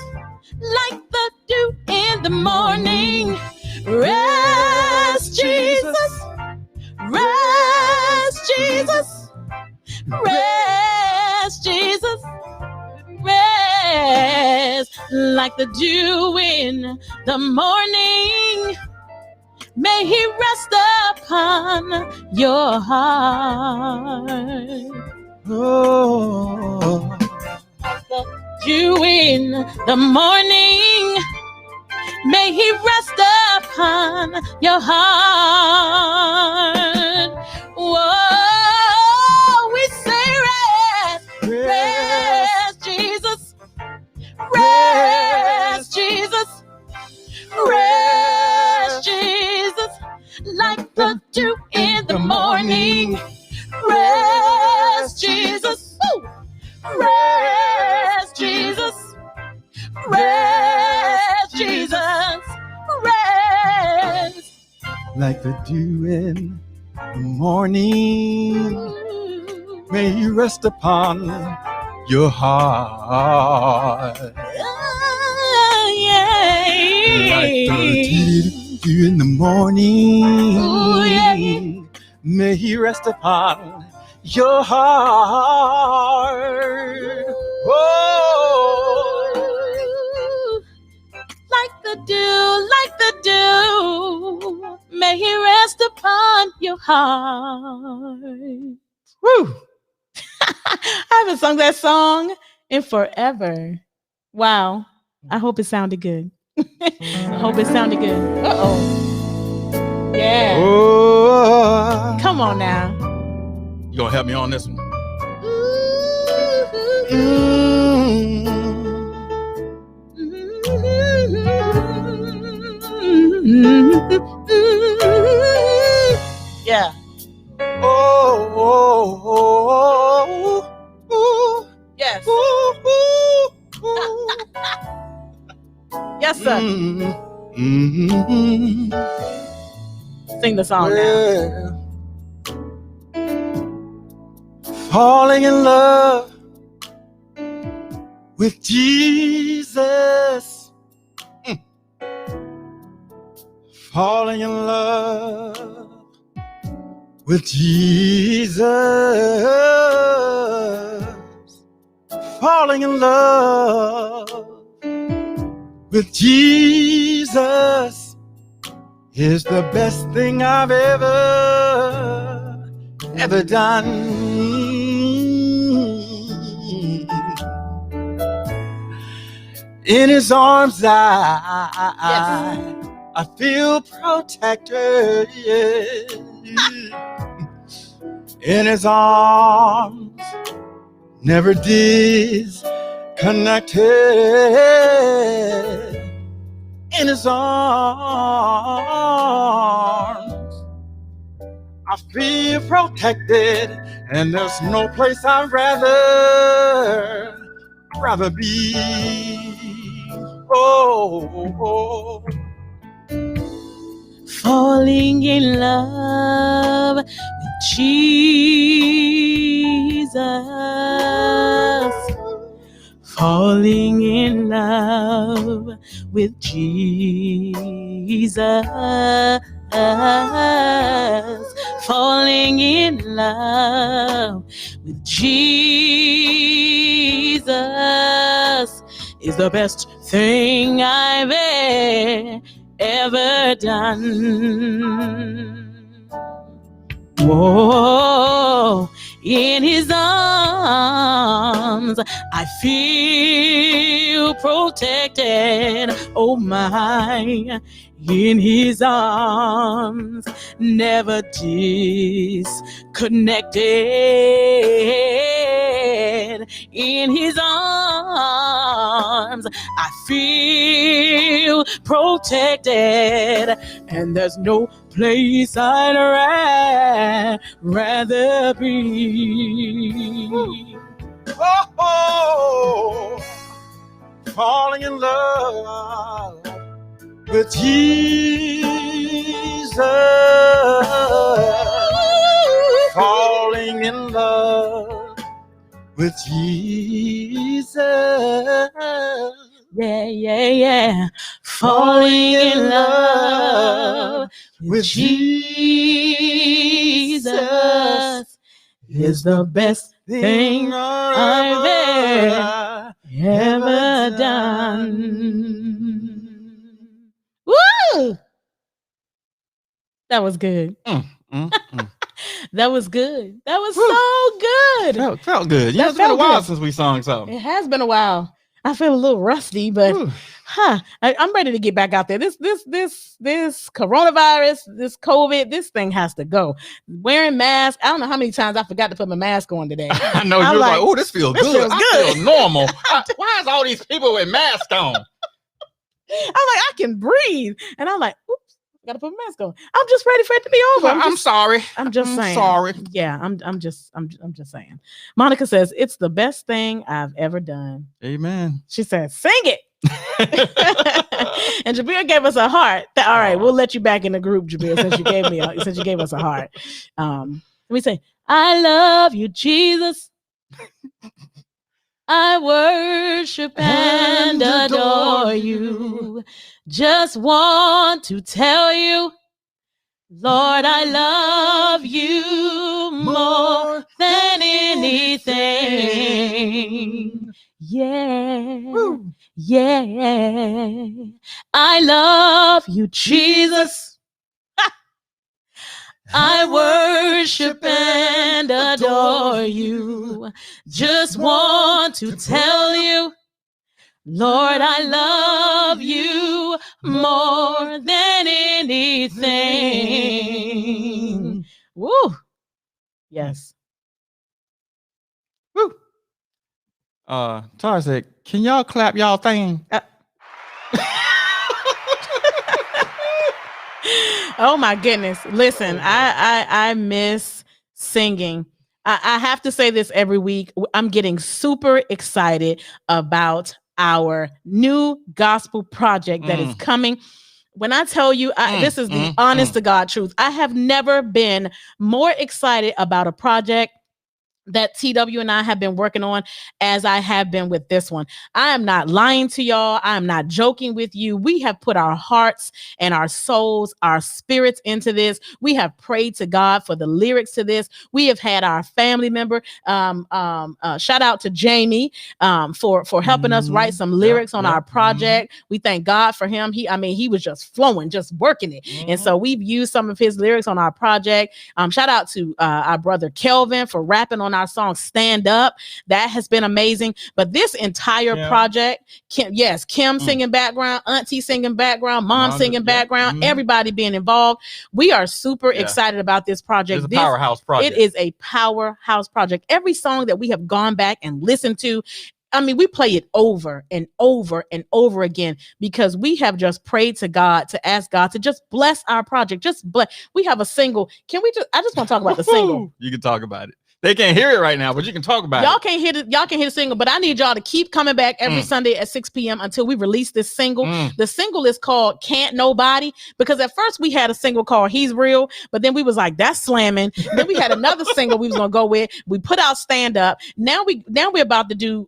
Like the dew in the morning. Rest, Jesus. Rest, Jesus. Rest, Jesus. Rest like the dew in the morning. May he rest upon your heart. Oh, Like the dew in the morning. May he rest upon your heart. Whoa, we say rest, rest, Jesus. Rest, Jesus. Rest, Jesus. Like the dew in the morning. Rest, Jesus. Woo. Rest, Jesus. Rest, Jesus. Rest. like the dew in the morning, may he rest upon your heart. Like the dew in the morning, may he rest upon your heart. Oh, like the dew, may he rest upon your heart. Woo! I haven't sung that song in forever. Wow. I hope it sounded good. I hope it sounded good. Uh-oh. Yeah. Oh, come on now. You gonna help me on this one? Yeah. Yes. Yes, sir. Sing the song now. Falling in love with Jesus. Falling in love with Jesus. Falling in love with Jesus is the best thing I've ever done. In his arms I feel protected. In his arms, never disconnected. In his arms, I feel protected, and there's no place I'd rather be. Oh. Falling in love with Jesus. Falling in love with Jesus. Falling in love with Jesus is the best thing I've ever done. Whoa, in his arms I feel protected. Oh my, in his arms, never disconnected. In his arms I feel protected, and there's no place I'd rather be. Oh, falling in love with Jesus. Falling in love with Jesus. Yeah, yeah, yeah. Falling in love with Jesus is the best thing I've ever done. Woo! That was good. That was good. That was so good. Felt good. It's been a while since we sung something. It has been a while. I feel a little rusty, but I'm ready to get back out there. This coronavirus, this COVID, this thing has to go. Wearing masks. I don't know how many times I forgot to put my mask on today. I know you're like, oh, this feels good. I feel normal. Why is all these people with masks on? I'm like, I can breathe, and I'm like, oops. Gotta put a mask on. I'm just ready for it to be over. I'm sorry. I'm just saying. Sorry. Yeah, I'm just saying. Monica says it's the best thing I've ever done. Amen. She says, sing it. And Jabir gave us a heart. All right, we'll let you back in the group, Jabir, since you gave us a heart. Let me say, I love you, Jesus. I worship and adore you. Just want to tell you, Lord, I love you more than anything. Yeah. Woo. Yeah. I love you, Jesus. I worship and adore you. Just want to tell you, Lord, I love you more than anything. Woo. Yes. Woo. Tara said, can y'all clap y'all thing? Oh my goodness. Listen, I miss singing. I have to say this every week. I'm getting super excited about our new gospel project that is coming. When I tell you, this is the honest to God truth. I have never been more excited about a project that TW and I have been working on as I have been with this one. I am not lying to y'all. I am not joking with you. We have put our hearts and our souls, our spirits into this. We have prayed to God for the lyrics to this. We have had our family member, shout out to Jamie for helping us write some lyrics on our project. We thank God for him. He was just flowing, just working it. And so we've used some of his lyrics on our project. Shout out to our brother Kelvin for rapping on our song Stand Up. That has been amazing. But this entire project, Kim singing background, Auntie singing background, Mom singing background, everybody being involved. We are super excited about this project. It's a powerhouse project. It is a powerhouse project. Every song that we have gone back and listened to, we play it over and over and over again because we have just prayed to God to ask God to just bless our project. Just bless. We have a single. I just want to talk about the single. You can talk about it. They can't hear it right now, but you can talk about y'all it. Y'all can hear the single, but I need y'all to keep coming back every Sunday at 6 p.m. until we release this single. The single is called Can't Nobody, because at first we had a single called He's Real, but then we was like, that's slamming. Then we had another single we was gonna go with. We put out Stand Up. Now we're about to do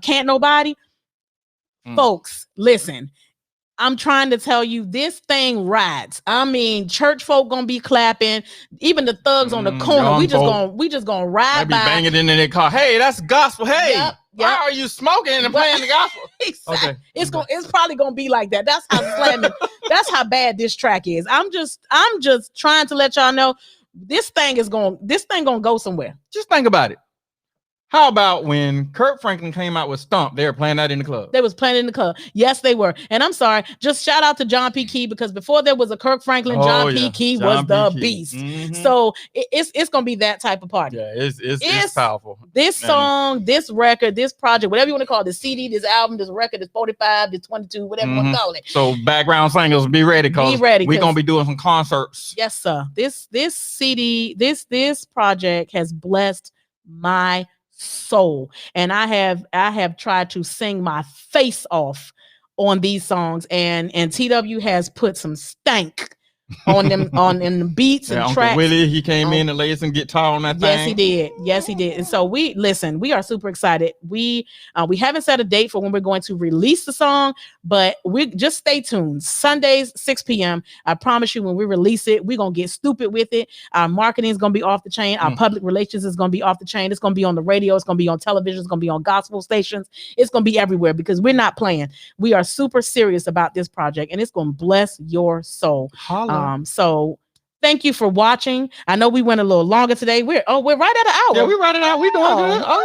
Can't Nobody. Folks, listen. I'm trying to tell you, this thing rides. I mean, church folk gonna be clapping. Even the thugs on the corner, we just gonna ride by. Banging in their car. Hey, that's gospel. Hey, Yep. why are you smoking and playing the gospel? Exactly. Okay. It's probably gonna be like that. That's how slamming. That's how bad this track is. I'm just trying to let y'all know this thing gonna go somewhere. Just think about it. How about when Kirk Franklin came out with Stomp, they were playing that in the club? They was playing in the club. Yes, they were. And I'm sorry, just shout out to John P. Key, because before there was a Kirk Franklin, John P. Key was the beast. Mm-hmm. So it's going to be that type of party. Yeah, it's powerful. This song, this record, this project, whatever you want to call it, this CD, this album, this record, this 45, this 22, whatever you want to call it. So background singers, be ready, because we're going to be doing some concerts. Yes, sir. This CD, this project has blessed my soul, and I have tried to sing my face off on these songs, and TW has put some stank on them in the beats and Uncle tracks. Willie, he came in and laid some guitar on that thing. Yes, he did. And so we are super excited. We haven't set a date for when we're going to release the song, but we just stay tuned. Sundays 6 p.m. I promise you, when we release it, we're gonna get stupid with it. Our marketing is gonna be off the chain. Our public relations is gonna be off the chain. It's gonna be on the radio, it's gonna be on television, it's gonna be on gospel stations, it's gonna be everywhere, because we're not playing. We are super serious about this project, and it's gonna bless your soul. So thank you for watching. I know we went a little longer today. We're right at an hour. Yeah, we're right at an hour. We're doing good. Okay. All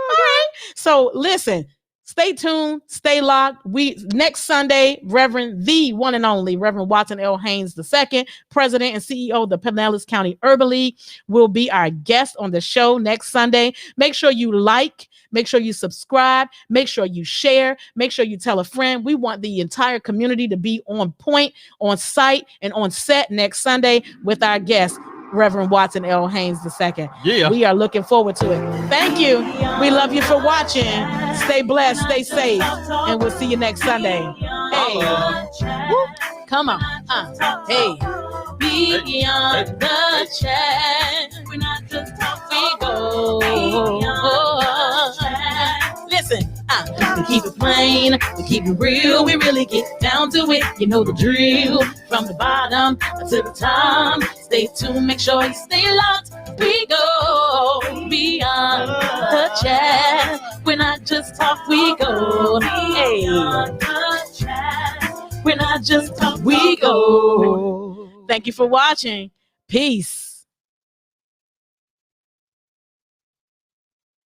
right. So listen, stay tuned, stay locked. Next Sunday, the one and only Reverend Watson L. Haynes II, President and CEO of the Pinellas County Urban League, will be our guest on the show next Sunday. Make sure you like, make sure you subscribe, make sure you share, make sure you tell a friend. We want the entire community to be on point, on site, and on set next Sunday with our guest, Reverend Watson L. Haynes II. Yeah. We are looking forward to it. Thank you. We love you for watching. Stay blessed, stay safe, and we'll see you next Sunday. Hey. Woo. Come on. Hey. Beyond the chat. We're not just talking, we go. Listen, we keep it plain, we keep it real, we really get down to it. You know the drill, from the bottom to the top. Stay tuned, make sure you stay locked. We go beyond the chat. We're not just talk, we go. Hey. We're not just talk, we go. Thank you for watching. Peace.